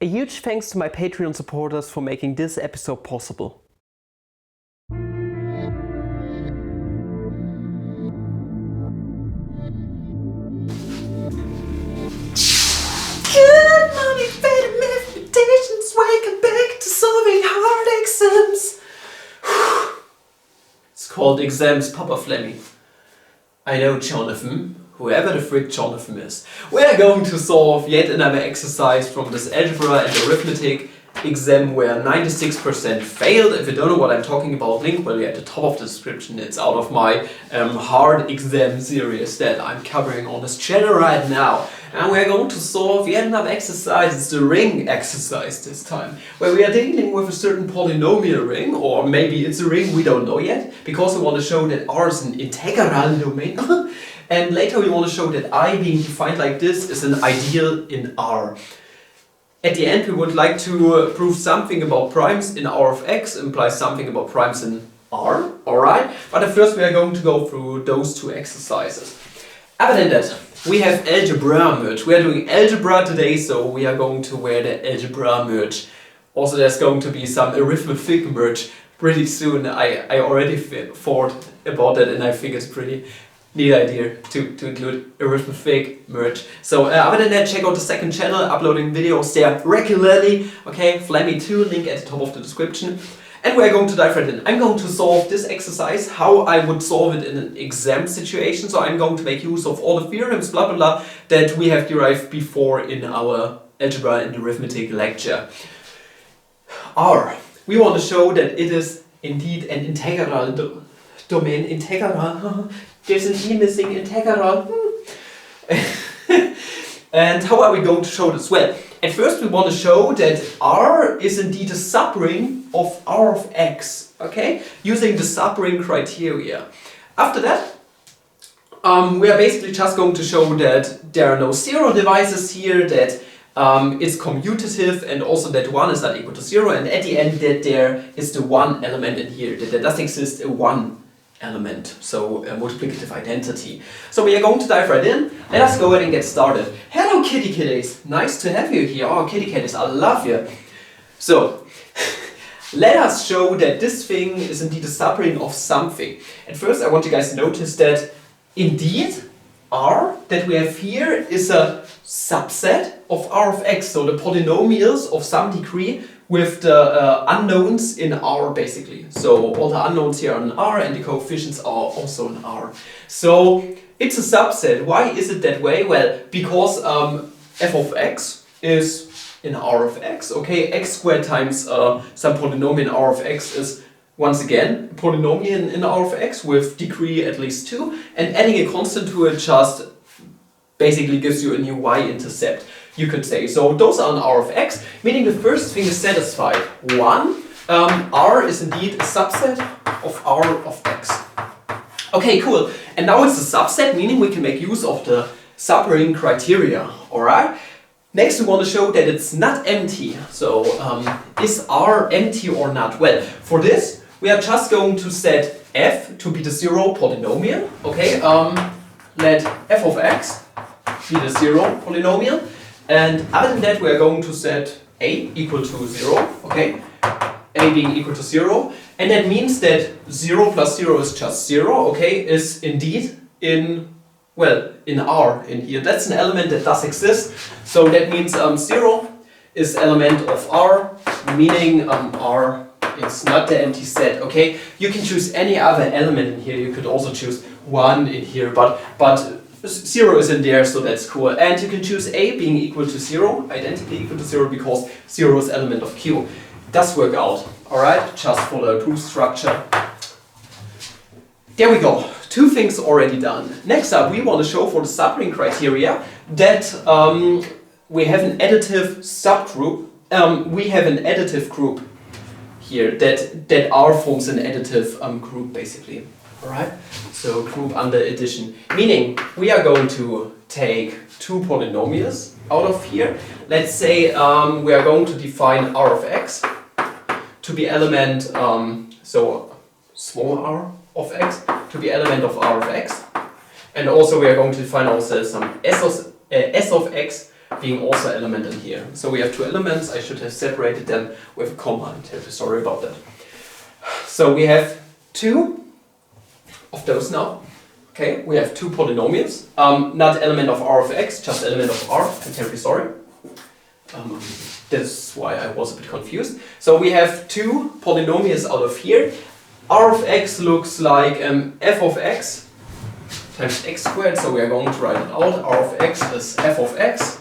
A huge thanks to my Patreon supporters for making this episode possible. Good morning, fellow mathematicians. Welcome back to solving hard exams. It's called exams, Papa Flemmy. I know Jonathan, whoever the frick Jonathan is. We're going to solve yet another exercise from this Algebra and Arithmetic exam where 96% failed. If you don't know what I'm talking about, link will be at the top of the description. It's out of my hard exam series that I'm covering on this channel right now. And we're going to solve yet another exercise. It's the ring exercise this time, where we are dealing with a certain polynomial ring, or maybe it's a ring, we don't know yet, because we want to show that R is an integral domain. And later we want to show that I, being defined like this, is an ideal in R. At the end we would like to prove something about primes in R of x implies something about primes in R, alright? But at first we are going to go through those two exercises. Other than that, we have algebra merge. We are doing algebra today, so we are going to wear the algebra merge. Also there's going to be some arithmetic merge pretty soon. I already thought about that and I think it's pretty neat idea to include arithmetic merge. So other than that, check out the second channel, uploading videos there regularly. Okay, Flammy2, link at the top of the description. And we're going to dive right in. I'm going to solve this exercise, how I would solve it in an exam situation. So I'm going to make use of all the theorems, blah blah blah, that we have derived before in our algebra and arithmetic lecture. R. We want to show that it is indeed an integral domain. Integral. There's an E missing, integral. And how are we going to show this? Well, at first we want to show that R is indeed a subring of R of x, okay? Using the subring criteria. After that, we are basically just going to show that there are no zero divisors here, that it's commutative, and also that 1 is not equal to 0, and at the end that there is the 1 element in here, that there does exist a 1 element, so a multiplicative identity. So we are going to dive right in. Let us go ahead and get started. Hello kitty kitties, nice to have you here. Oh kitty kitties, I love you. So let us show that this thing is indeed a subring of something. At first I want you guys to notice that indeed R that we have here is a subset of R of x, so the polynomials of some degree with the unknowns in R basically. So all the unknowns here are in R and the coefficients are also in R. So it's a subset. Why is it that way? Well, because f of x is in R of x. Okay, x squared times some polynomial in R of x is once again a polynomial in R of x with degree at least 2, and adding a constant to it just basically gives you a new y-intercept, you could say. So those are in R of x, meaning the first thing is satisfied. 1, R is indeed a subset of R of x. Okay, cool. And now it's a subset, meaning we can make use of the subring criteria, alright? Next we want to show that it's not empty. So is R empty or not? Well, for this we are just going to set f to be the 0 polynomial, okay? Let f of x be the 0 polynomial, and other than that we are going to set a equal to 0, okay? A being equal to 0, and that means that 0 plus 0 is just 0, okay? Is indeed in, well, in R in here. That's an element that does exist, so that means 0 is element of R, meaning R is not the empty set, okay? You can choose any other element in here. You could also choose 1 in here, but 0 is in there, so that's cool. And you can choose A being equal to 0, identically equal to 0, because 0 is element of Q. It does work out, alright? Just follow the proof structure. There we go. 2 things already done. Next up, we want to show for the subring criteria that we have an additive subgroup. We have an additive group here, that R forms an additive group basically. Alright, so group under addition, meaning we are going to take 2 polynomials out of here. Let's say we are going to define R of x to be element, so small r of x to be element of R of x, and also we are going to define also some s of x being also element in here. So we have two elements. I should have separated them with a comma. I'm terribly sorry about that. So we have two of those now. Okay, we have two polynomials. Not element of r of x, just element of r. I'm terribly sorry. That's why I was a bit confused. So we have two polynomials out of here. R of x looks like f of x times x squared, so we are going to write it out. R of x is f of x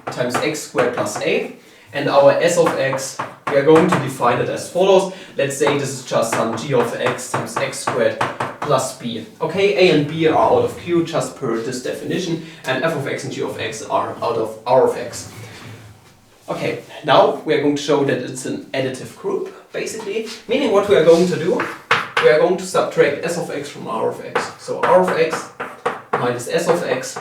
times x squared plus a. And our s of x, we are going to define it as follows. Let's say this is just some g of x times x squared plus b. Okay, a and b are out of q just per this definition, and f of x and g of x are out of r of x. Okay, now we are going to show that it's an additive group, basically, meaning what we are going to do, we are going to subtract s of x from r of x. So r of x minus s of x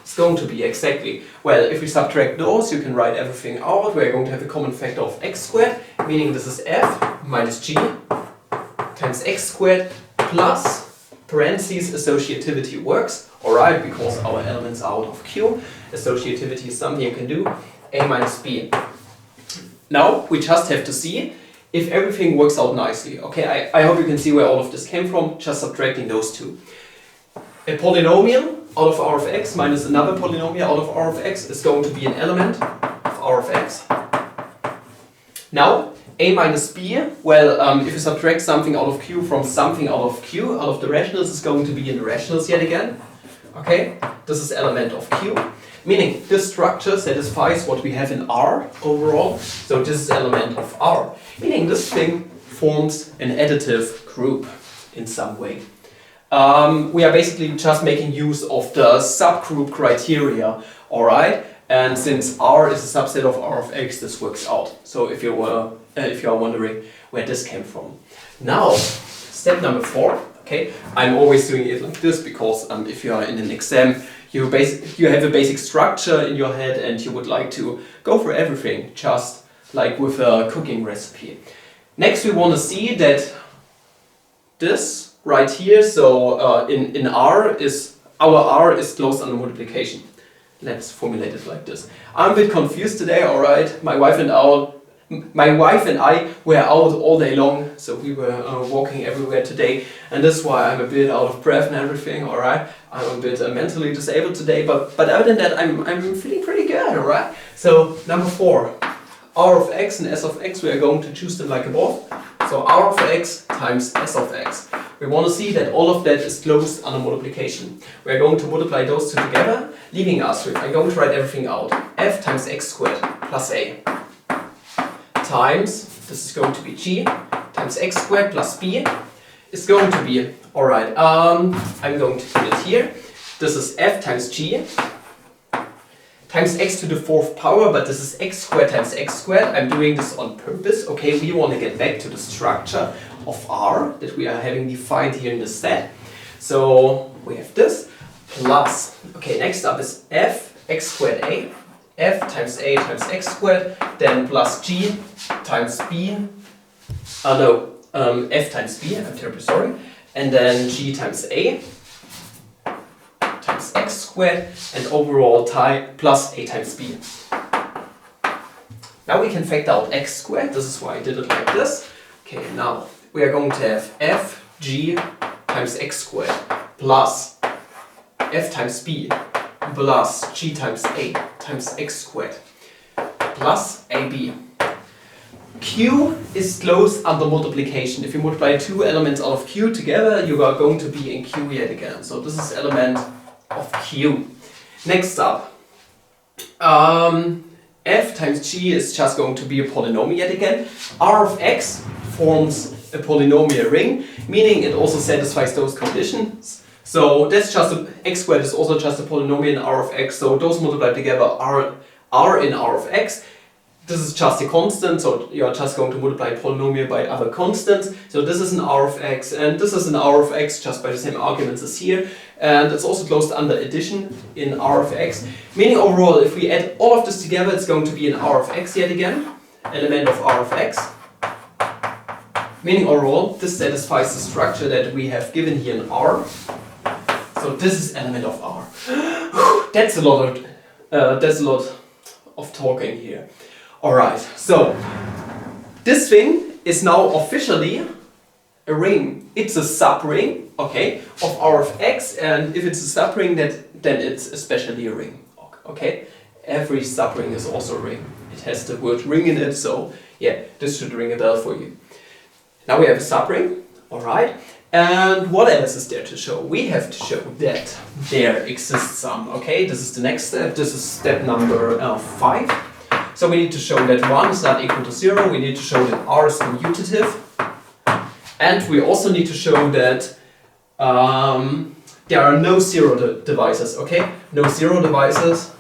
is going to be exactly, well, if we subtract those, you can write everything out. We are going to have a common factor of x squared, meaning this is f minus g times x squared plus parentheses associativity works, alright, because our elements are out of q. Associativity is something you can do. A minus b. Now we just have to see if everything works out nicely. Okay, I hope you can see where all of this came from, just subtracting those two. A polynomial out of r of x minus another polynomial out of r of x is going to be an element of r of x. Now, a minus b, well, if you subtract something out of q from something out of q, out of the rationals, is going to be in the rationals yet again. Okay, this is element of q. Meaning this structure satisfies what we have in R overall, so this is element of R. Meaning this thing forms an additive group in some way. We are basically just making use of the subgroup criteria, alright? And since R is a subset of R of x, this works out. So if you are wondering where this came from. Now, step number 4. Okay, I'm always doing it like this because if you are in an exam, you have a basic structure in your head and you would like to go for everything, just like with a cooking recipe. Next we want to see that this right here, so in R, our R is closed under multiplication. Let's formulate it like this. I'm a bit confused today, alright, my wife and I were out all day long, so we were walking everywhere today, and that's why I'm a bit out of breath and everything, alright? I'm a bit mentally disabled today, but other than that, I'm feeling pretty good, alright? So, number 4, r of x and s of x, we are going to choose them like above. So, r of x times s of x. We want to see that all of that is closed under multiplication. We are going to multiply those two together, leaving us with, I'm going to write everything out, f times x squared plus a. Times, this is going to be g, times x squared plus b is going to be, alright, I'm going to put it here. This is f times g times x to the 4th power, but this is x squared times x squared. I'm doing this on purpose, okay? We want to get back to the structure of R that we are having defined here in the set. So we have this plus, okay, next up is f x squared a. F times a times x squared, then plus g times b, f times b, I'm terribly sorry, and then g times a times x squared, and overall plus a times b. Now we can factor out x squared, this is why I did it like this. Okay, now we are going to have f g times x squared plus f times b plus g times a times x squared plus ab. Q is closed under multiplication. If you multiply two elements out of Q together, you are going to be in Q yet again. So this is element of Q. Next up, f times g is just going to be a polynomial yet again. R of x forms a polynomial ring, meaning it also satisfies those conditions. So that's just x squared is also just a polynomial in R of x. So those multiplied together are in R of x. This is just a constant, so you are just going to multiply a polynomial by other constants. So this is an R of x, and this is an R of x just by the same arguments as here. And it's also closed under addition in R of x. Meaning overall, if we add all of this together, it's going to be an R of x yet again, element of R of x. Meaning overall, this satisfies the structure that we have given here in R. So this is element of R. That's a lot there's a lot of talking here. Alright, so this thing is now officially a ring. It's a subring, okay, of R of x, and if it's a subring, then it's especially a ring, okay? Every subring is also a ring. It has the word ring in it, so yeah, this should ring a bell for you. Now we have a subring, alright, and what else is there to show? We have to show that there exists some, okay? This is the next step, this is step number 5. So we need to show that 1 is not equal to 0, we need to show that R is commutative, and we also need to show that there are no zero divisors, okay? No zero divisors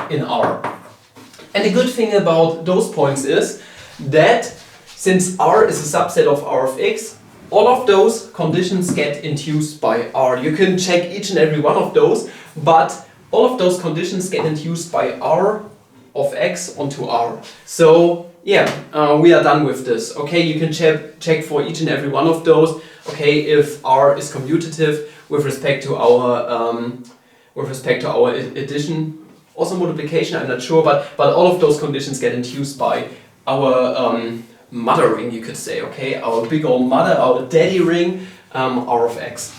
in R. And the good thing about those points is that since R is a subset of R of x, all of those conditions get induced by R. You can check each and every one of those, but all of those conditions get induced by R of x onto R. So yeah, we are done with this. Okay, you can check for each and every one of those. Okay, if R is commutative with respect to our addition, also multiplication, I'm not sure, but all of those conditions get induced by our mother ring, you could say. Okay, our big old mother, our daddy ring, R of x.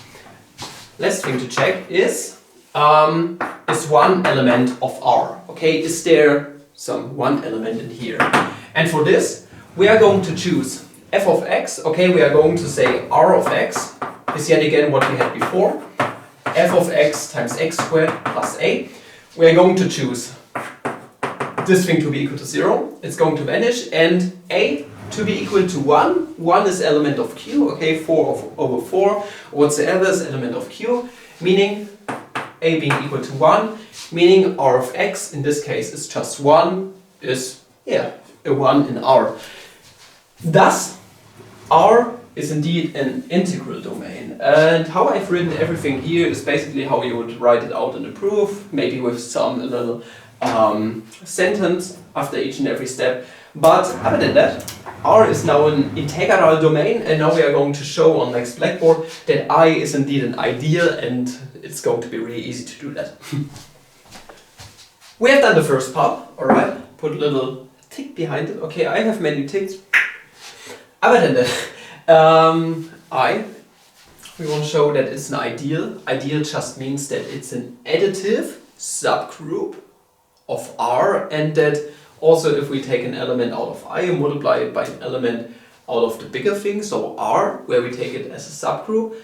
Last thing to check is one element of R. Okay, is there some one element in here? And for this, we are going to choose f of x. Okay, we are going to say R of x is yet again what we had before. F of x times x squared plus a. We are going to choose this thing to be equal to 0. It's going to vanish, and a to be equal to 1. 1 is element of q. Okay, 4 over 4 whatsoever is element of q, meaning a being equal to 1, meaning R of x in this case is just 1, is a 1 in R. Thus, R is indeed an integral domain. And how I've written everything here is basically how you would write it out in the proof, maybe with some little sentence after each and every step. But other than that, R is now an integral domain, and now we are going to show on next Blackboard that I is indeed an ideal, and it's going to be really easy to do that. We have done the first part, alright? Put a little tick behind it. Okay, I have many ticks. Other than that, we want to show that it's an ideal. Ideal just means that it's an additive subgroup of R, and that also if we take an element out of I and multiply it by an element out of the bigger thing, so R, where we take it as a subgroup,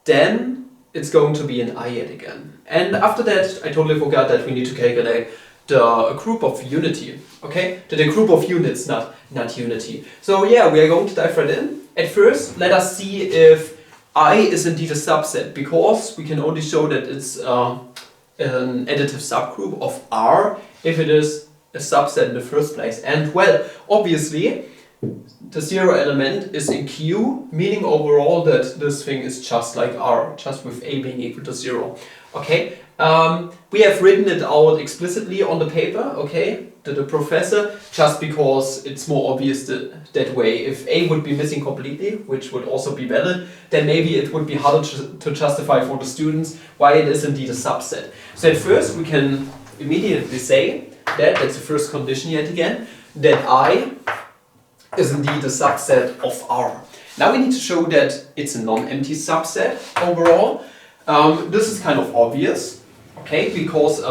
then it's going to be an I yet again. And after that, I totally forgot that we need to calculate the group of unity, okay? The group of units, not unity. So yeah, we are going to dive right in. At first, let us see if I is indeed a subset, because we can only show that it's an additive subgroup of R if it is a subset in the first place. And well, obviously, the 0 element is in Q, meaning overall that this thing is just like R, just with A being equal to 0. Okay, we have written it out explicitly on the paper, okay, to the professor, just because it's more obvious that way. If A would be missing completely, which would also be valid, then maybe it would be harder to justify for the students why it is indeed a subset. So at first we can immediately say that's the first condition yet again, that I is indeed a subset of R. Now we need to show that it's a non-empty subset overall. This is kind of obvious, okay, because,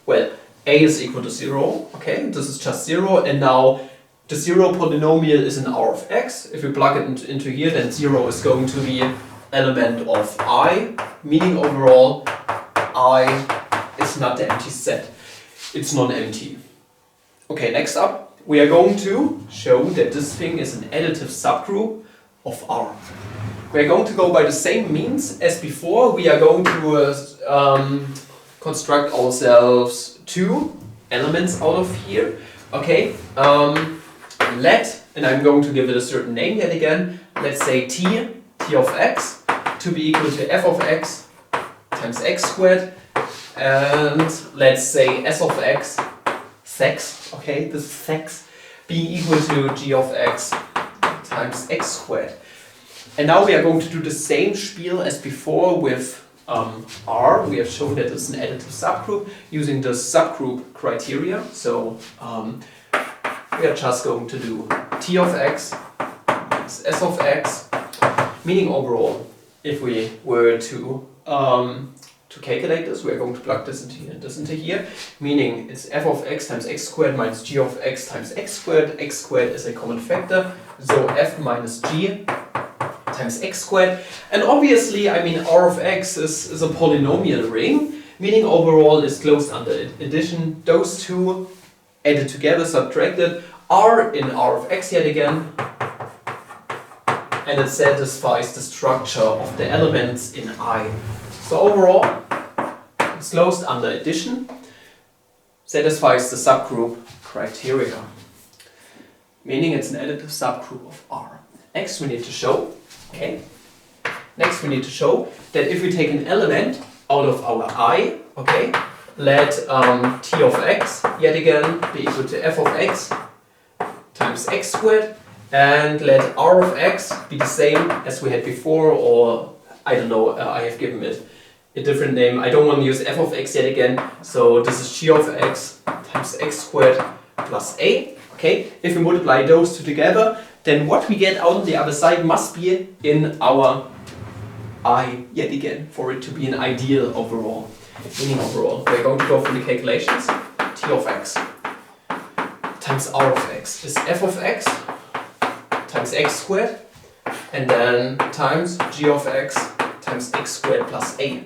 well, A is equal to 0, okay, this is just 0, and now the 0 polynomial is an R of x. If we plug it into here, then 0 is going to be element of I, meaning overall I is not the empty set. It's non-empty. Okay, next up, we are going to show that this thing is an additive subgroup of R. We are going to go by the same means as before. We are going to construct ourselves two elements out of here. Okay, and I'm going to give it a certain name yet again. Let's say t of x to be equal to f of x times x squared, and let's say s of x, sex, okay, this is sex, being equal to g of x times x squared. And now we are going to do the same spiel as before with R, we have shown that it's an additive subgroup using the subgroup criteria. So we are just going to do T of x minus S of x, meaning overall, if we were to calculate this, we are going to plug this into here and this into here, meaning it's f of x times x squared minus g of x times x squared. X squared is a common factor, so f minus g times x squared. And obviously, I mean, R of x is a polynomial ring, meaning overall is closed under addition. Those two added together, subtracted, are in R of x yet again, and it satisfies the structure of the elements in I. So overall, it's closed under addition, satisfies the subgroup criteria, meaning it's an additive subgroup of R. Next we need to show, okay? Next we need to show that if we take an element out of our I, okay, let T of x yet again be equal to f of x times x squared, and let R of x be the same as we had before, or I don't know, I have given it a different name. I don't want to use f of x yet again, so this is g of x times x squared plus a. Okay, if we multiply those two together, then what we get out on the other side must be in our I yet again, for it to be an ideal overall. Meaning overall, we're going to go through the calculations. T of x times R of x is f of x times x squared, and then times g of x times x squared plus a.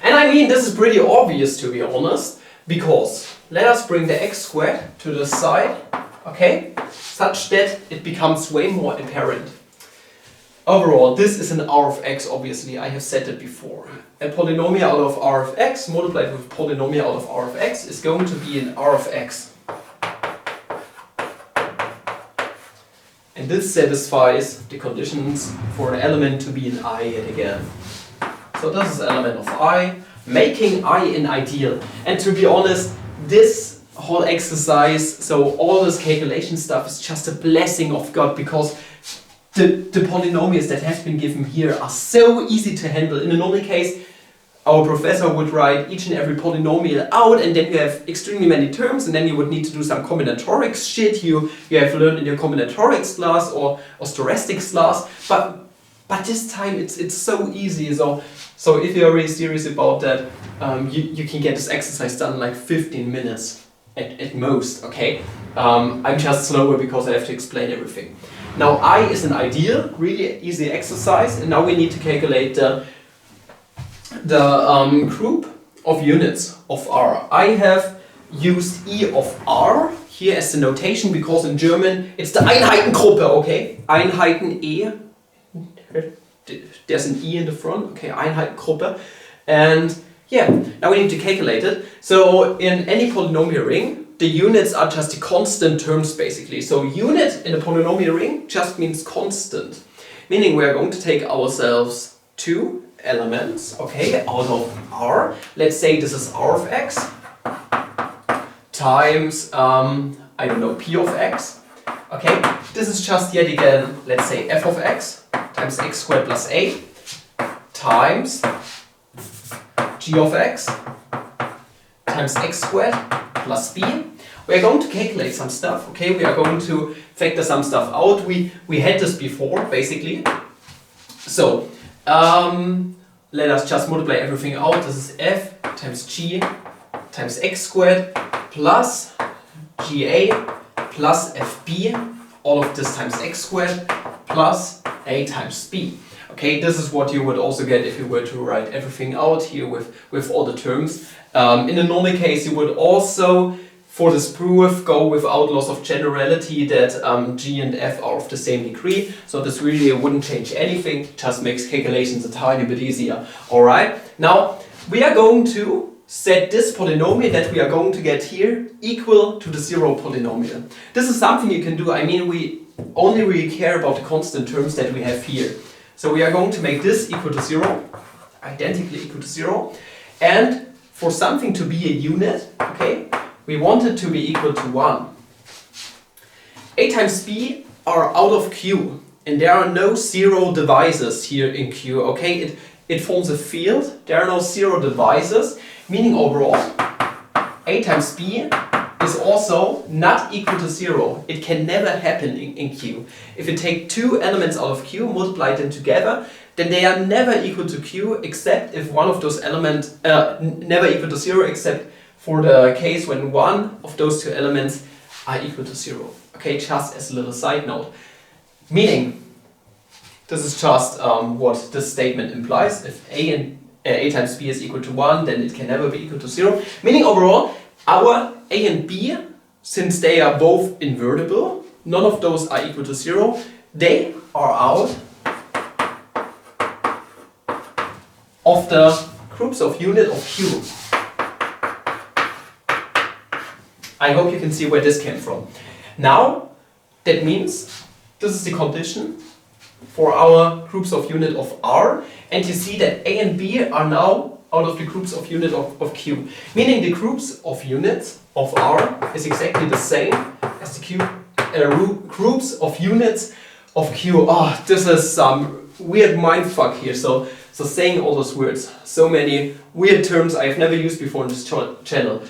And I mean, this is pretty obvious, to be honest, because let us bring the x squared to the side, okay, such that it becomes way more apparent. Overall, this is an R of x, obviously, I have said it before. A polynomial out of R of x multiplied with a polynomial out of R of x is going to be an R of x. And this satisfies the conditions for an element to be an I yet again. So this is an element of I, making I an ideal. And to be honest, this whole exercise, so all this calculation stuff is just a blessing of God, because the polynomials that have been given here are so easy to handle. In a normal case, our professor would write each and every polynomial out, and then you have extremely many terms, and then you would need to do some combinatorics shit you have learned in your combinatorics class or stochastics class. But this time it's so easy. So if you're really serious about that, you can get this exercise done in like 15 minutes at most. Okay, I'm just slower because I have to explain everything. Now I is an ideal, really easy exercise, and now we need to calculate the group of units of R. I have used E of R here as the notation because in German it's the Einheitengruppe, okay? Einheiten E. There's an E in the front, okay, Einheitengruppe. And yeah, now we need to calculate it. So in any polynomial ring, the units are just the constant terms basically. So unit in a polynomial ring just means constant. Meaning we are going to take ourselves two elements, okay, out of R. Let's say this is R of x times, I don't know, P of x. Okay, this is just yet again, let's say f of x times x squared plus a times g of x times x squared plus b. We are going to calculate some stuff, okay, we are going to factor some stuff out. We had this before, basically. So, let us just multiply everything out. This is f times g times x squared plus ga plus fb, all of this times x squared plus a times b. Okay, this is what you would also get if you were to write everything out here with all the terms. In a normal case, you would also, for this proof, go without loss of generality that g and f are of the same degree. So this really wouldn't change anything, just makes calculations a tiny bit easier. Alright, now we are going to set this polynomial that we are going to get here equal to the zero polynomial. This is something you can do. I mean, we only really care about the constant terms that we have here. So we are going to make this equal to 0, identically equal to 0. And for something to be a unit, okay, we want it to be equal to 1. A times b are out of Q, and there are no zero divisors here in Q, okay? it forms a field. There are no zero divisors, meaning overall a times b is also not equal to 0. It can never happen in Q. If you take two elements out of Q, multiply them together, then they are never equal to Q except if one of those elements, never equal to 0 except for the case when one of those two elements are equal to 0. Okay, just as a little side note. Meaning, this is just what this statement implies. If a times b is equal to 1, then it can never be equal to 0. Meaning overall, our a and b, since they are both invertible, none of those are equal to 0, they are out of the groups of unit of Q. I hope you can see where this came from. Now, that means this is the condition for our groups of unit of R, and you see that a and b are now out of the groups of unit of Q. Meaning the groups of units of R is exactly the same as the groups of units of Q. Oh, this is some weird mindfuck here. So saying all those words, so many weird terms I have never used before in this channel.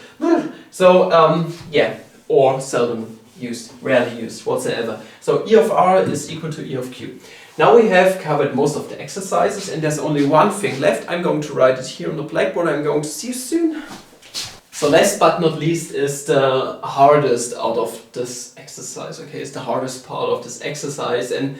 So yeah, or seldom used, rarely used, whatsoever. So E of R is equal to E of Q. Now we have covered most of the exercises and there's only one thing left. I'm going to write it here on the blackboard. I'm going to see you soon. So last but not least is the hardest out of this exercise. Okay, it's the hardest part of this exercise, and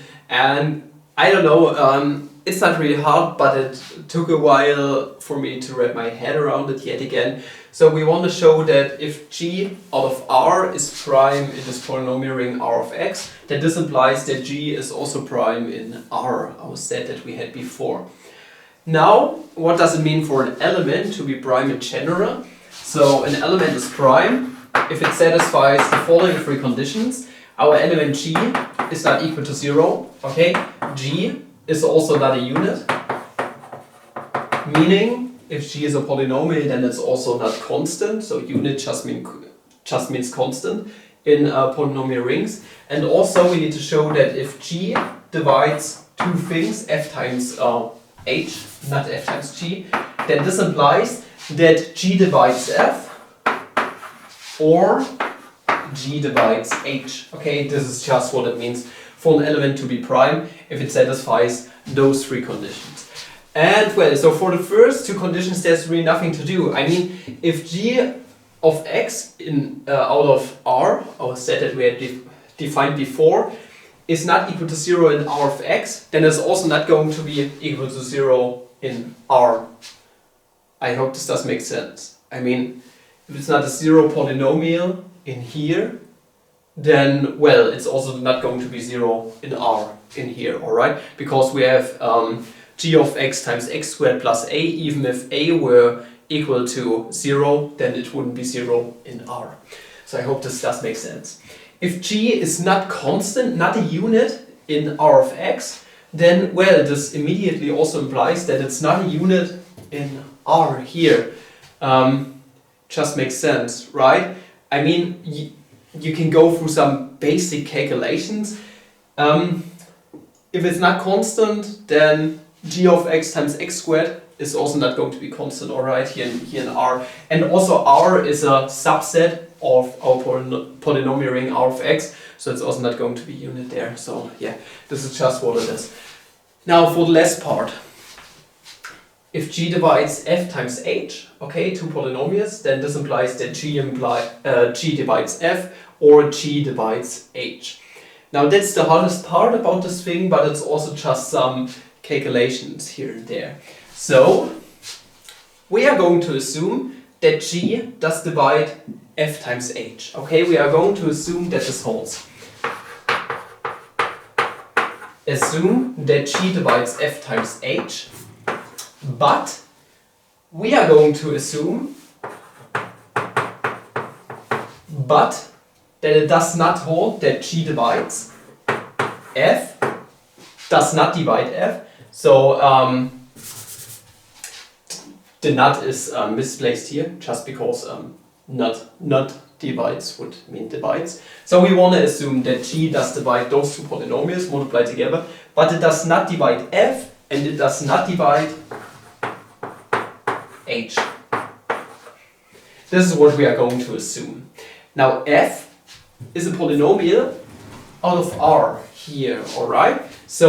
I don't know, it's not really hard, but it took a while for me to wrap my head around it yet again. So we want to show that if g out of R is prime in this polynomial ring R of x, then this implies that g is also prime in R, our set that we had before. Now, what does it mean for an element to be prime in general? So an element is prime if it satisfies the following three conditions. Our element g is not equal to 0, okay? G is also not a unit, meaning if g is a polynomial, then it's also not constant. So unit just means constant in polynomial rings. And also we need to show that if g divides two things, f times h, not f times g, then this implies that g divides f or g divides h. Okay, this is just what it means for an element to be prime if it satisfies those three conditions. And well, so for the first two conditions there's really nothing to do. I mean, if g of x in out of R, our set that we had defined before, is not equal to 0 in R of x, then it's also not going to be equal to 0 in R. I hope this does make sense. I mean, if it's not a zero polynomial in here, then, well, it's also not going to be 0 in R in here, alright? Because we have g of x times x squared plus a, even if a were equal to 0, then it wouldn't be 0 in R. So I hope this does make sense. If g is not constant, not a unit in R of x, then, well, this immediately also implies that it's not a unit in R here. Just makes sense, right? I mean, you can go through some basic calculations. If it's not constant, then g of x times x squared is also not going to be constant, alright, here in R. And also R is a subset of our polynomial ring R of x, so it's also not going to be unit there. So yeah, this is just what it is. Now for the last part. If g divides f times h, okay, two polynomials, then this implies that g divides f or g divides h. Now that's the hardest part about this thing, but it's also just some calculations here and there. So we are going to assume that g does divide f times h. Okay, we are going to assume that this holds. Assume that g divides f times h. But we are going to assume that it does not hold that g divides f, does not divide f. So the not is misplaced here just because not divides would mean divides. So we want to assume that g does divide those two polynomials multiplied together, but it does not divide f and it does not divide h. This is what we are going to assume. Now f is a polynomial out of R here, alright? So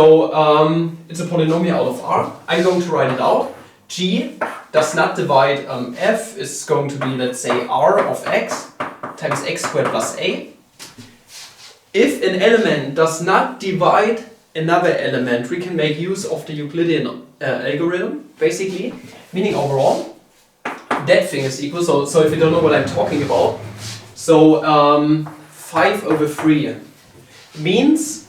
it's a polynomial out of R. I'm going to write it out. G does not divide f is going to be, let's say, R of x times x squared plus a. If an element does not divide another element, we can make use of the Euclidean algorithm, basically, meaning overall, that thing is equal, so if you don't know what I'm talking about, so 5 over 3 means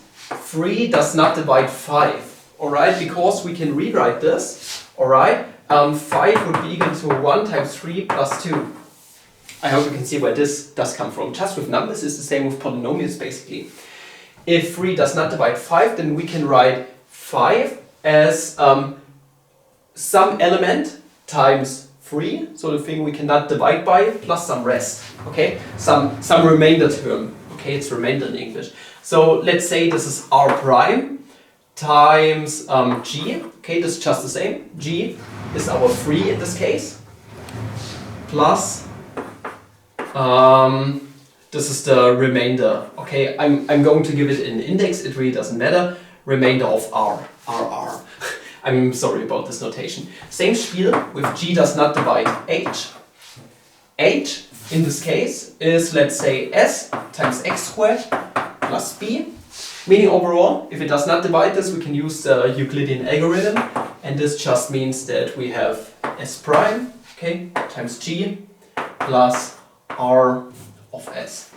3 does not divide 5, alright, because we can rewrite this, alright, 5 would be equal to 1 times 3 plus 2. I hope you can see where this does come from. Just with numbers is the same with polynomials basically. If 3 does not divide 5, then we can write 5 as some element times 3, so the thing we cannot divide by, plus some rest, okay? Some remainder term, okay? It's remainder in English. So let's say this is r prime times g, okay? This is just the same. G is our 3 in this case, plus this is the remainder, okay? I'm going to give it an index, it really doesn't matter. Remainder of r. I'm sorry about this notation. Same spiel with g does not divide h. H in this case is, let's say, s times x squared plus b. Meaning overall, if it does not divide this, we can use the Euclidean algorithm, and this just means that we have s prime, okay, times g plus r of s.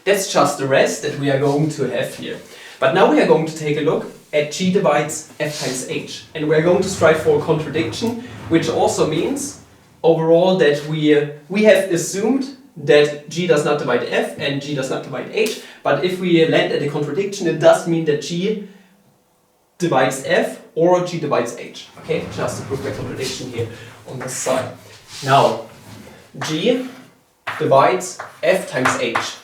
That's just the rest that we are going to have here. But now we are going to take a look at g divides f times h, and we are going to strive for a contradiction, which also means overall that we have assumed that g does not divide f and g does not divide h, but if we land at a contradiction, it does mean that g divides f or g divides h. Okay, just to prove the contradiction here on this side. Now, g divides f times h.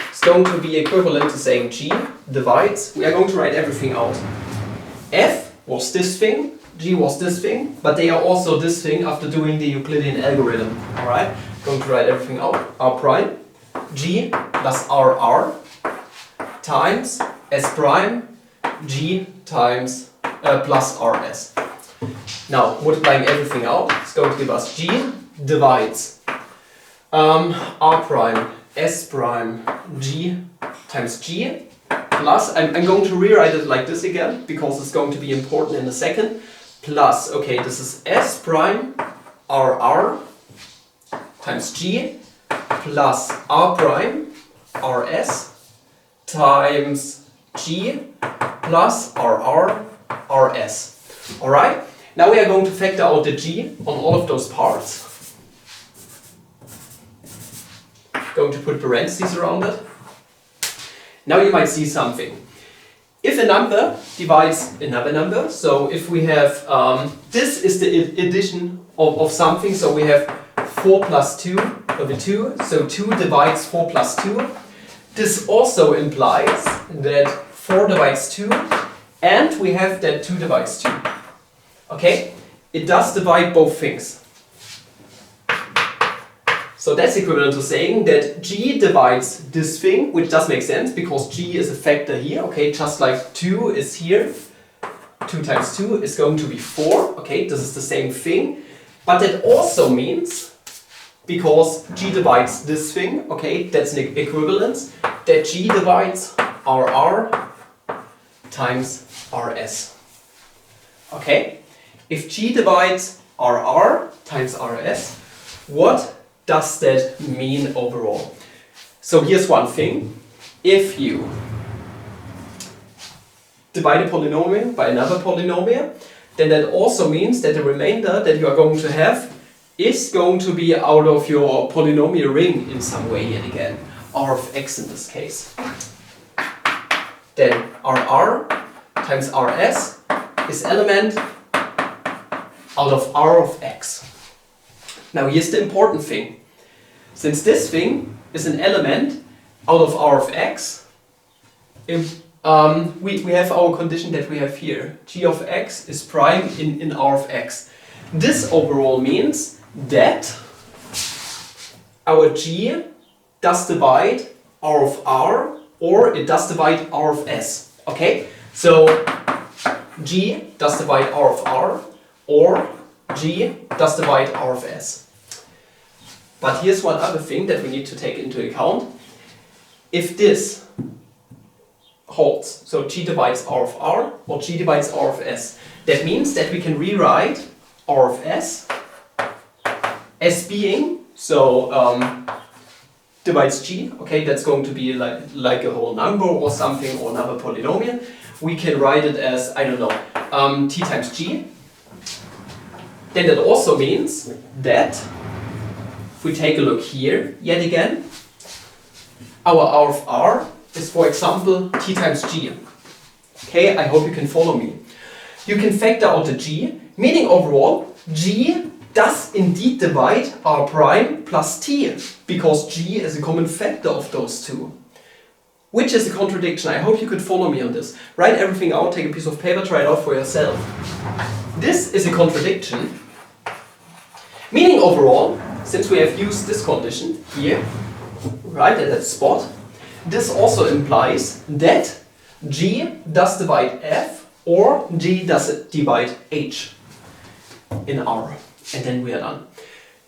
It's going to be equivalent to saying g divides, we are going to write everything out. F was this thing, g was this thing, but they are also this thing after doing the Euclidean algorithm. Alright, going to write everything out. R prime, g plus r times s prime, g times plus rs. Now, multiplying everything out, it's going to give us g divides r prime, s prime, g times g plus, I'm going to rewrite it like this again because it's going to be important in a second, plus, okay, this is s prime r times g plus r prime rs times g plus rs. Alright, now we are going to factor out the g on all of those parts. Going to put parentheses around it. Now you might see something. If a number divides another number, so if we have, this is the addition of something, so we have 4 plus 2 over 2, so 2 divides 4 plus 2. This also implies that 4 divides 2, and we have that 2 divides 2. Okay? It does divide both things. So that's equivalent to saying that g divides this thing, which does make sense because g is a factor here, okay, just like 2 is here. 2 times 2 is going to be 4, okay, this is the same thing. But that also means, because g divides this thing, okay, that's an equivalence, that g divides rr times rs. Okay, if g divides rr times rs, what does that mean overall? So here's one thing. If you divide a polynomial by another polynomial, then that also means that the remainder that you are going to have is going to be out of your polynomial ring in some way yet again. R of x in this case. Then rr times rs is element out of r of x. Now here's the important thing. Since this thing is an element out of r of x, if, we have our condition that we have here. G of x is prime in r of x. This overall means that our G does divide R of R, or it does divide R of S. Okay? So G does divide R of R, or G does divide R of S. But here's one other thing that we need to take into account. If this holds, so G divides R of R, or G divides R of S, that means that we can rewrite R of S as being, so divides G, okay, that's going to be like a whole number or something, or another polynomial. We can write it as, I don't know, T times G. Then that also means that, if we take a look here, yet again, our R of R is, for example, T times G. Okay, I hope you can follow me. You can factor out the G, meaning overall, G does indeed divide R prime plus T, because G is a common factor of those two. Which is a contradiction. I hope you could follow me on this. Write everything out, take a piece of paper, try it out for yourself. This is a contradiction, meaning overall, since we have used this condition here, right at that spot, this also implies that G does divide F, or G does divide H in R. And then we are done.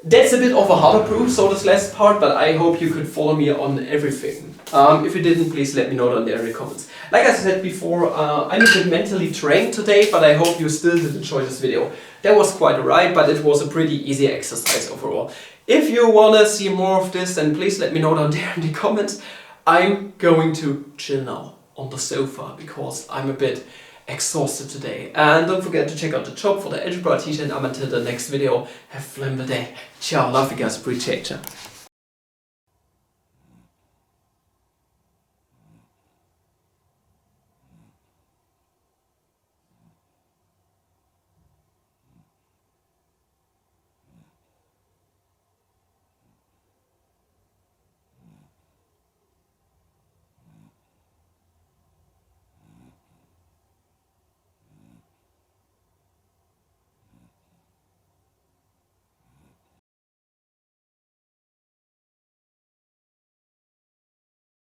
That's a bit of a harder proof, so this last part, but I hope you could follow me on everything. If you didn't, please let me know down there in the comments. Like I said before, I'm a bit mentally drained today, but I hope you still did enjoy this video. That was quite alright, but it was a pretty easy exercise overall. If you wanna see more of this, then please let me know down there in the comments. I'm going to chill now on the sofa because I'm a bit exhausted today. And don't forget to check out the shop for the algebra t-shirt. And until the next video, have a flammable day. Ciao, love you guys, appreciate you.